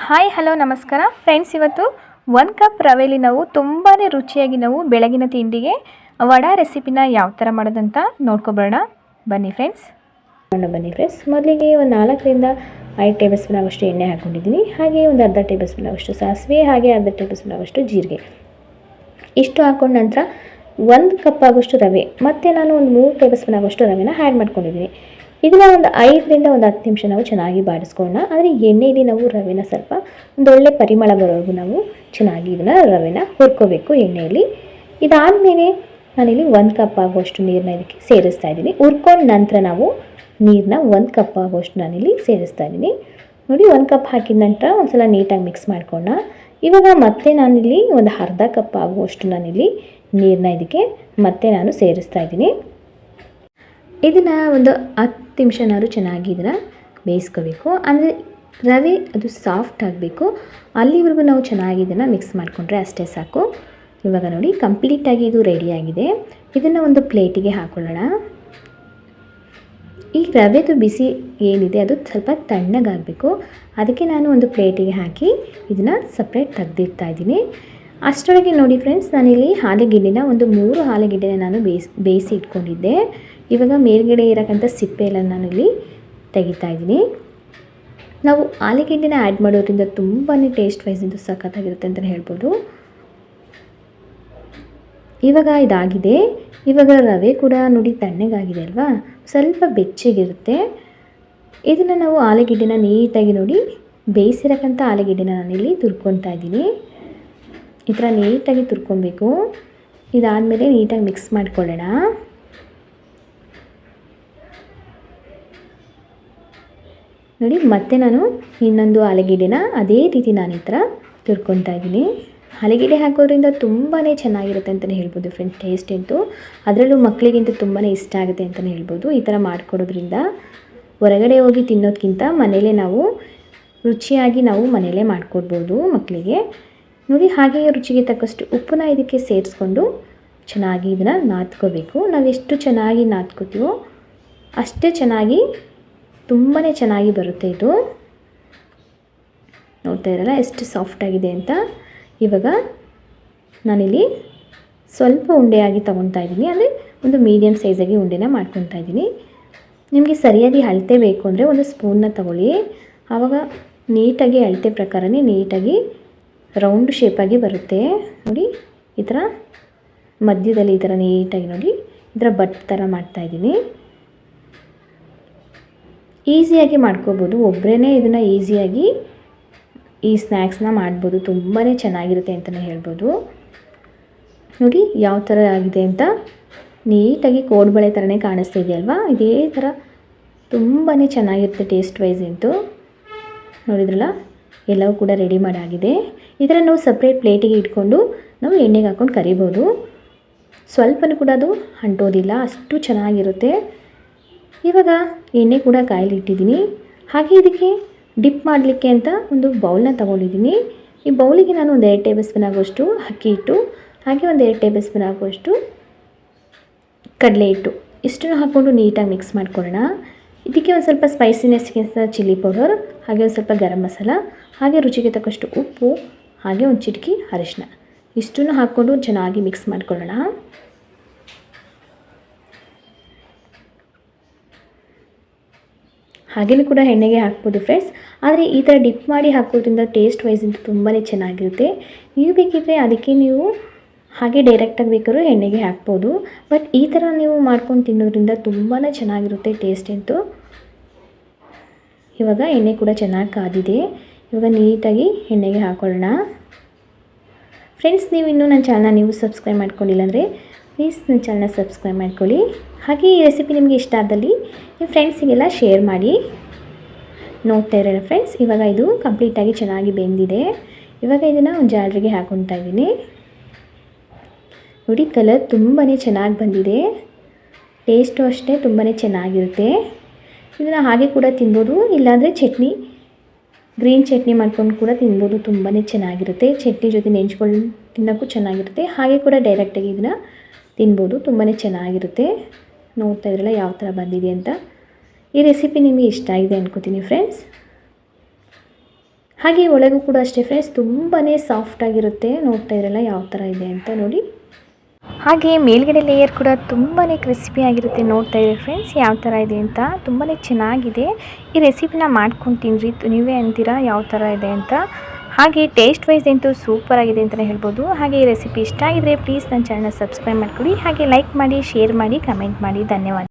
Hi hello ನಮಸ್ಕಾರ friends, ಇವತ್ತು 1 cup ರವೆಲಿ ನಾವು ತುಂಬಾ ರುಚಿಯಾಗಿ ನಾವು ಬೆಳಗಿನ ತಿಂಡಿಗೆ ವಡಾ ರೆಸಿಪಿನ ಯಾವ ಥರ ಮಾಡೋದಂತ ನೋಡ್ಕೊಬರೋಣ. ಬನ್ನಿ ಫ್ರೆಂಡ್ಸ್. ಮೊದಲಿಗೆ ಒಂದು 4 ರಿಂದ 5 ಟೇಬಲ್ ಸ್ಪೂನ್ ಆಗೋಷ್ಟು ಎಣ್ಣೆ ಹಾಕ್ಕೊಂಡಿದ್ದೀನಿ. ಹಾಗೆ ಒಂದು ಅರ್ಧ ಟೇಬಲ್ ಸ್ಪೂನ್ ಆಗೋಷ್ಟು ಸಾಸಿವೆ, ಹಾಗೆ ಅರ್ಧ ಟೇಬಲ್ ಸ್ಪೂನ್ ಆಗೋಷ್ಟು ಜೀರಿಗೆ. ಇಷ್ಟು ಹಾಕೊಂಡ ನಂತರ 1 ಕಪ್ ಆಗೋಷ್ಟು ರವೆ ಮತ್ತು ನಾನು ಒಂದು 3 ಟೇಬಲ್ ಸ್ಪೂನ್ ಆಗೋಷ್ಟು ರವೆನ ಆ್ಯಡ್ ಮಾಡ್ಕೊಂಡಿದ್ದೀನಿ. ಇದನ್ನ ಒಂದು 5 ರಿಂದ 10 ನಿಮಿಷ ನಾವು ಚೆನ್ನಾಗಿ ಬಾಡಿಸ್ಕೊಳ್ಳೋಣ. ಆದರೆ ಎಣ್ಣೆಯಲ್ಲಿ ನಾವು ರವೆನ ಸ್ವಲ್ಪ ಒಂದು ಒಳ್ಳೆ ಪರಿಮಳ ಬರೋವರೆಗೂ ನಾವು ಚೆನ್ನಾಗಿ ಇದನ್ನು ರವೆನ ಹುರ್ಕೋಬೇಕು ಎಣ್ಣೆಯಲ್ಲಿ. ಇದಾದಮೇಲೆ ನಾನಿಲ್ಲಿ 1 ಕಪ್ ಆಗುವಷ್ಟು ನೀರನ್ನ ಇದಕ್ಕೆ ಸೇರಿಸ್ತಾ ಇದ್ದೀನಿ. ಹುರ್ಕೊಂಡ ನಂತರ ನಾವು ನೀರನ್ನ 1 ಕಪ್ ಆಗುವಷ್ಟು ನಾನಿಲ್ಲಿ ಸೇರಿಸ್ತಾ ಇದ್ದೀನಿ. ನೋಡಿ, 1 ಕಪ್ ಹಾಕಿದ ನಂತರ ಒಂದು ಸಲ ನೀಟಾಗಿ ಮಿಕ್ಸ್ ಮಾಡ್ಕೊಳ್ಳೋಣ. ಇವಾಗ ಮತ್ತೆ ನಾನಿಲ್ಲಿ ಒಂದು ಅರ್ಧ ಕಪ್ ಆಗುವಷ್ಟು ನಾನಿಲ್ಲಿ ನೀರನ್ನ ಇದಕ್ಕೆ ಮತ್ತೆ ನಾನು ಸೇರಿಸ್ತಾ ಇದ್ದೀನಿ. ಇದನ್ನು ಒಂದು 10 ನಿಮಿಷನಾದ್ರು ಚೆನ್ನಾಗಿ ಇದನ್ನು ಬೇಯಿಸ್ಕೋಬೇಕು. ಅಂದರೆ ರವೆ ಅದು ಸಾಫ್ಟ್ ಆಗಬೇಕು, ಅಲ್ಲಿವರೆಗೂ ನಾವು ಚೆನ್ನಾಗಿ ಇದನ್ನು ಮಿಕ್ಸ್ ಮಾಡಿಕೊಂಡ್ರೆ ಅಷ್ಟೇ ಸಾಕು. ಇವಾಗ ನೋಡಿ, ಕಂಪ್ಲೀಟಾಗಿ ಇದು ರೆಡಿಯಾಗಿದೆ. ಇದನ್ನು ಒಂದು ಪ್ಲೇಟಿಗೆ ಹಾಕೊಳ್ಳೋಣ. ಈ ರವೆದು ಬಿಸಿ ಏನಿದೆ ಅದು ಸ್ವಲ್ಪ ತಣ್ಣಗಾಗಬೇಕು. ಅದಕ್ಕೆ ನಾನು ಒಂದು ಪ್ಲೇಟಿಗೆ ಹಾಕಿ ಇದನ್ನು ಸಪ್ರೇಟ್ ತೆಗೆದಿಡ್ತಾ ಇದ್ದೀನಿ. ಅಷ್ಟರೊಳಗೆ ನೋಡಿ ಫ್ರೆಂಡ್ಸ್, ನಾನಿಲ್ಲಿ ಆಲೂಗೆಡ್ಡೆನ ಒಂದು 3 ಆಲೂಗೆಡ್ಡೆನ ನಾನು ಬೇಯಿಸಿ ಇಟ್ಕೊಂಡಿದ್ದೆ. ಇವಾಗ ಮೇಲ್ಗಡೆ ಇರೋಕ್ಕಂಥ ಸಿಪ್ಪೆ ಎಲ್ಲ ನಾನಿಲ್ಲಿ ತೆಗಿತಾ ಇದ್ದೀನಿ. ನಾವು ಆಲೂಗೆಡ್ಡೆನ ಆ್ಯಡ್ ಮಾಡೋದ್ರಿಂದ ತುಂಬಾ ಟೇಸ್ಟ್ ವೈಸ್ ಇದು ಸಖತ್ತಾಗಿರುತ್ತೆ ಅಂತಲೇ ಹೇಳ್ಬೋದು. ಇವಾಗ ಇದಾಗಿದೆ. ಇವಾಗ ರವೆ ಕೂಡ ನೋಡಿ ತಣ್ಣಗಾಗಿದೆ ಅಲ್ವಾ, ಸ್ವಲ್ಪ ಬೆಚ್ಚಗಿರುತ್ತೆ. ಇದನ್ನು ನಾವು ಆಲೂಗೆಡ್ಡೆನ ನೀಟಾಗಿ ನೋಡಿ ಬೇಯಿಸಿರೋಕ್ಕಂಥ ಆಲೂಗೆಡ್ಡೆನ ನಾನಿಲ್ಲಿ ತುರ್ಕೊತಾ ಇದ್ದೀನಿ. ಈ ಥರ ನೀಟಾಗಿ ತುರ್ಕೊಬೇಕು. ಇದಾದಮೇಲೆ ನೀಟಾಗಿ ಮಿಕ್ಸ್ ಮಾಡ್ಕೊಳ್ಳೋಣ. ನೋಡಿ, ಮತ್ತೆ ನಾನು ಇನ್ನೊಂದು ಆಲೂಗೆಡ್ಡೆನ ಅದೇ ರೀತಿ ನಾನು ಈ ಥರ ತುರ್ಕೊತಾ ಇದ್ದೀನಿ. ಆಲೂಗೆಡ್ಡೆ ಹಾಕೋದ್ರಿಂದ ತುಂಬಾ ಚೆನ್ನಾಗಿರುತ್ತೆ ಅಂತಲೇ ಹೇಳ್ಬೋದು ಫ್ರೆಂಡ್ಸ್. ಟೇಸ್ಟ್ ಅಂತೂ ಅದರಲ್ಲೂ ಮಕ್ಕಳಿಗಂತೂ ತುಂಬಾ ಇಷ್ಟ ಆಗುತ್ತೆ ಅಂತಲೇ ಹೇಳ್ಬೋದು. ಈ ಥರ ಮಾಡಿಕೊಡೋದ್ರಿಂದ ಹೊರಗಡೆ ಹೋಗಿ ತಿನ್ನೋದಕ್ಕಿಂತ ಮನೇಲೇ ನಾವು ರುಚಿಯಾಗಿ ನಾವು ಮನೇಲೇ ಮಾಡಿಕೊಡ್ಬೋದು ಮಕ್ಕಳಿಗೆ. ನೋಡಿ, ಹಾಗೆ ರುಚಿಗೆ ತಕ್ಕಷ್ಟು ಉಪ್ಪನ್ನ ಇದಕ್ಕೆ ಸೇರಿಸ್ಕೊಂಡು ಚೆನ್ನಾಗಿ ಇದನ್ನು ನಾದ್ಕೋಬೇಕು. ನಾವು ಎಷ್ಟು ಚೆನ್ನಾಗಿ ನಾದ್ಕೋತೀವೋ ಅಷ್ಟೇ ಚೆನ್ನಾಗಿ ತುಂಬಾ ಚೆನ್ನಾಗಿ ಬರುತ್ತೆ. ಇದು ನೋಡ್ತಾ ಇರಲ್ಲ ಎಷ್ಟು ಸಾಫ್ಟಾಗಿದೆ ಅಂತ. ಇವಾಗ ನಾನಿಲ್ಲಿ ಸ್ವಲ್ಪ ಉಂಡೆಯಾಗಿ ತೊಗೊತಾ ಇದ್ದೀನಿ. ಅಂದರೆ ಒಂದು ಮೀಡಿಯಮ್ ಸೈಜಾಗಿ ಉಂಡೆನ ಮಾಡ್ಕೊತಾ ಇದ್ದೀನಿ. ನಿಮಗೆ ಸರಿಯಾಗಿ ಅಳತೆ ಬೇಕು ಅಂದರೆ ಒಂದು ಸ್ಪೂನ್ನ ತಗೊಳ್ಳಿ. ಆವಾಗ ನೀಟಾಗಿ ಅಳತೆ ಪ್ರಕಾರನೇ ನೀಟಾಗಿ ರೌಂಡ್ ಶೇಪಾಗಿ ಬರುತ್ತೆ. ನೋಡಿ, ಈ ಥರ ಮಧ್ಯದಲ್ಲಿ ಈ ಥರ ನೀಟಾಗಿ ನೋಡಿ ಈ ಥರ ಬಟ್ ಥರ ಮಾಡ್ತಾಯಿದ್ದೀನಿ. ಈಸಿಯಾಗಿ ಮಾಡ್ಕೋಬೋದು. ಒಬ್ಬರೇ ಇದನ್ನು ಈಸಿಯಾಗಿ ಈ ಸ್ನ್ಯಾಕ್ಸ್ನ ಮಾಡ್ಬೋದು. ತುಂಬಾ ಚೆನ್ನಾಗಿರುತ್ತೆ ಅಂತಲೇ ಹೇಳ್ಬೋದು. ನೋಡಿ ಯಾವ ಥರ ಆಗಿದೆ ಅಂತ. ನೀಟಾಗಿ ಕೋಡ್ಬಳೆ ಥರನೇ ಕಾಣಿಸ್ತಾ ಇದೆಯಲ್ವಾ, ಇದೇ ಥರ ತುಂಬಾ ಚೆನ್ನಾಗಿರುತ್ತೆ ಟೇಸ್ಟ್ ವೈಸ್ ಅಂತೂ. ನೋಡಿದ್ರಲ್ಲ, ಎಲ್ಲವೂ ಕೂಡ ರೆಡಿ ಮಾಡಾಗಿದೆ. ಈ ಥರ ನಾವು ಸಪ್ರೇಟ್ ಪ್ಲೇಟಿಗೆ ಇಟ್ಕೊಂಡು ನಾವು ಎಣ್ಣೆಗೆ ಹಾಕ್ಕೊಂಡು ಕರಿಬೋದು. ಸ್ವಲ್ಪನೂ ಕೂಡ ಅದು ಅಂಟೋದಿಲ್ಲ, ಅಷ್ಟು ಚೆನ್ನಾಗಿರುತ್ತೆ. ಇವಾಗ ಎಣ್ಣೆ ಕೂಡ ಕಾಯಲಿಟ್ಟಿದ್ದೀನಿ. ಹಾಗೆ ಇದಕ್ಕೆ ಡಿಪ್ ಮಾಡಲಿಕ್ಕೆ ಅಂತ ಒಂದು ಬೌಲ್ನ ತೊಗೊಂಡಿದ್ದೀನಿ. ಈ ಬೌಲಿಗೆ ನಾನು ಒಂದು 2 ಟೇಬಲ್ ಸ್ಪೂನ್ ಆಗುವಷ್ಟು ಅಕ್ಕಿ ಹಿಟ್ಟು, ಹಾಗೆ ಒಂದು 2 ಟೇಬಲ್ ಸ್ಪೂನ್ ಆಗುವಷ್ಟು ಕಡಲೆ ಹಿಟ್ಟು, ಇಷ್ಟನ್ನು ಹಾಕ್ಕೊಂಡು ನೀಟಾಗಿ ಮಿಕ್ಸ್ ಮಾಡ್ಕೊಳ್ಳೋಣ. ಇದಕ್ಕೆ ಒಂದು ಸ್ವಲ್ಪ ಸ್ಪೈಸಿನೆಸ್ಗೆ ಚಿಲ್ಲಿ ಪೌಡರ್, ಹಾಗೆ ಒಂದು ಸ್ವಲ್ಪ ಗರಂ ಮಸಾಲ, ಹಾಗೆ ರುಚಿಗೆ ತಕ್ಕಷ್ಟು ಉಪ್ಪು, ಹಾಗೆ ಒಂದು ಚಿಟಿಕೆ ಅರಿಶಿನ, ಇಷ್ಟನ್ನು ಹಾಕ್ಕೊಂಡು ಚೆನ್ನಾಗಿ ಮಿಕ್ಸ್ ಮಾಡ್ಕೊಳ್ಳೋಣ. ಹಾಗೆಯೂ ಕೂಡ ಎಣ್ಣೆಗೆ ಹಾಕ್ಬೋದು ಫ್ರೆಂಡ್ಸ್. ಆದರೆ ಈ ಥರ ಡಿಪ್ ಮಾಡಿ ಹಾಕೋದ್ರಿಂದ ಟೇಸ್ಟ್ ವೈಸ್ ಅಂತೂ ತುಂಬಾ ಚೆನ್ನಾಗಿರುತ್ತೆ. ನೀವು ಬೇಕಿದ್ದರೆ ಅದಕ್ಕೆ ನೀವು ಹಾಗೆ ಡೈರೆಕ್ಟಾಗಿ ಬೇಕಾದ್ರೂ ಎಣ್ಣೆಗೆ ಹಾಕ್ಬೋದು. ಬಟ್ ಈ ಥರ ನೀವು ಮಾಡ್ಕೊಂಡು ತಿನ್ನೋದ್ರಿಂದ ತುಂಬಾ ಚೆನ್ನಾಗಿರುತ್ತೆ ಟೇಸ್ಟ್ ಅಂತೂ. ಇವಾಗ ಎಣ್ಣೆ ಕೂಡ ಚೆನ್ನಾಗಿ ಕಾದಿದೆ. ಇವಾಗ ನೀಟಾಗಿ ಎಣ್ಣೆಗೆ ಹಾಕೊಳ್ಳೋಣ. ಫ್ರೆಂಡ್ಸ್, ನೀವು ಇನ್ನೂ ನನ್ನ ಚಾನಲ್ನ ನೀವು ಸಬ್ಸ್ಕ್ರೈಬ್ ಮಾಡ್ಕೊಂಡಿಲ್ಲ ಅಂದರೆ ಪ್ಲೀಸ್ ನನ್ನ ಚಾನಲ್ನ ಸಬ್ಸ್ಕ್ರೈಬ್ ಮಾಡ್ಕೊಳ್ಳಿ. ಹಾಗೆ ಈ ರೆಸಿಪಿ ನಿಮಗೆ ಇಷ್ಟ ಆದಲ್ಲಿ ನಿಮ್ಮ ಫ್ರೆಂಡ್ಸಿಗೆಲ್ಲ ಶೇರ್ ಮಾಡಿ. ನೋಡ್ತಾ ಇರೋಣ ಫ್ರೆಂಡ್ಸ್, ಇವಾಗ ಇದು ಕಂಪ್ಲೀಟಾಗಿ ಚೆನ್ನಾಗಿ ಬೆಂದಿದೆ. ಇವಾಗ ಇದನ್ನು ಒಂದು ಜಾಲರಿಗೆ ಹಾಕ್ಕೊತಾ ಇದ್ದೀನಿ. ನೋಡಿ, ಕಲರ್ ತುಂಬಾ ಚೆನ್ನಾಗಿ ಬಂದಿದೆ. ಟೇಸ್ಟು ಅಷ್ಟೇ ತುಂಬಾ ಚೆನ್ನಾಗಿರುತ್ತೆ. ಇದನ್ನು ಹಾಗೆ ಕೂಡ ತಿನ್ಬೋದು, ಇಲ್ಲಾಂದರೆ ಚಟ್ನಿ, ಗ್ರೀನ್ ಚಟ್ನಿ ಮಾಡ್ಕೊಂಡು ಕೂಡ ತಿನ್ಬೋದು. ತುಂಬಾ ಚೆನ್ನಾಗಿರುತ್ತೆ. ಚಟ್ನಿ ಜೊತೆ ನೆಂಚ್ಕೊಂಡು ತಿನ್ನೋಕ್ಕೂ ಚೆನ್ನಾಗಿರುತ್ತೆ. ಹಾಗೆ ಕೂಡ ಡೈರೆಕ್ಟಾಗಿ ಇದನ್ನು ತಿನ್ಬೋದು. ತುಂಬಾ ಚೆನ್ನಾಗಿರುತ್ತೆ. ನೋಡ್ತಾ ಇದ್ರಲ್ಲ ಯಾವ ಥರ ಬಂದಿದೆ ಅಂತ. ಈ ರೆಸಿಪಿ ನಿಮಗೆ ಇಷ್ಟ ಆಗಿದೆ ಅನ್ಕೋತೀನಿ ಫ್ರೆಂಡ್ಸ್. ಹಾಗೆ ಒಳಗೂ ಕೂಡ ಅಷ್ಟೇ ಫ್ರೆಂಡ್ಸ್ ತುಂಬಾ ಸಾಫ್ಟಾಗಿರುತ್ತೆ. ನೋಡ್ತಾ ಇರಲ್ಲ ಯಾವ ಥರ ಇದೆ ಅಂತ ನೋಡಿ. ಹಾಗೆ ಮೇಲ್ಗಡೆ ಲೇಯರ್ ಕೂಡ ತುಂಬಾ ಕ್ರಿಸ್ಪಿ ಆಗಿರುತ್ತೆ. ನೋಡ್ತಾ ಇರಿ ಫ್ರೆಂಡ್ಸ್ ಯಾವ ಥರ ಇದೆ ಅಂತ. ತುಂಬಾ ಚೆನ್ನಾಗಿದೆ. ಈ ರೆಸಿಪಿನ ಮಾಡ್ಕೊಂಡು ತಿನ್ನಿರಿ, ನೀವೇ ಅಂತೀರಾ ಯಾವ ಥರ ಇದೆ ಅಂತ. ಹಾಗೆ ಟೇಸ್ಟ್ ವೈಸ್ ಅಂತೂ ಸೂಪರ್ ಆಗಿದೆ ಅಂತಲೇ ಹೇಳ್ಬೋದು. ಹಾಗೆ ಈ ರೆಸಿಪಿ ಇಷ್ಟ ಆಗಿದ್ರೆ ಪ್ಲೀಸ್ ನನ್ನ ಚಾನಲ್ ಸಬ್ಸ್ಕ್ರೈಬ್ ಮಾಡ್ಕೊಳ್ಳಿ. ಹಾಗೆ ಲೈಕ್ ಮಾಡಿ, ಶೇರ್ ಮಾಡಿ, ಕಮೆಂಟ್ ಮಾಡಿ. ಧನ್ಯವಾದ.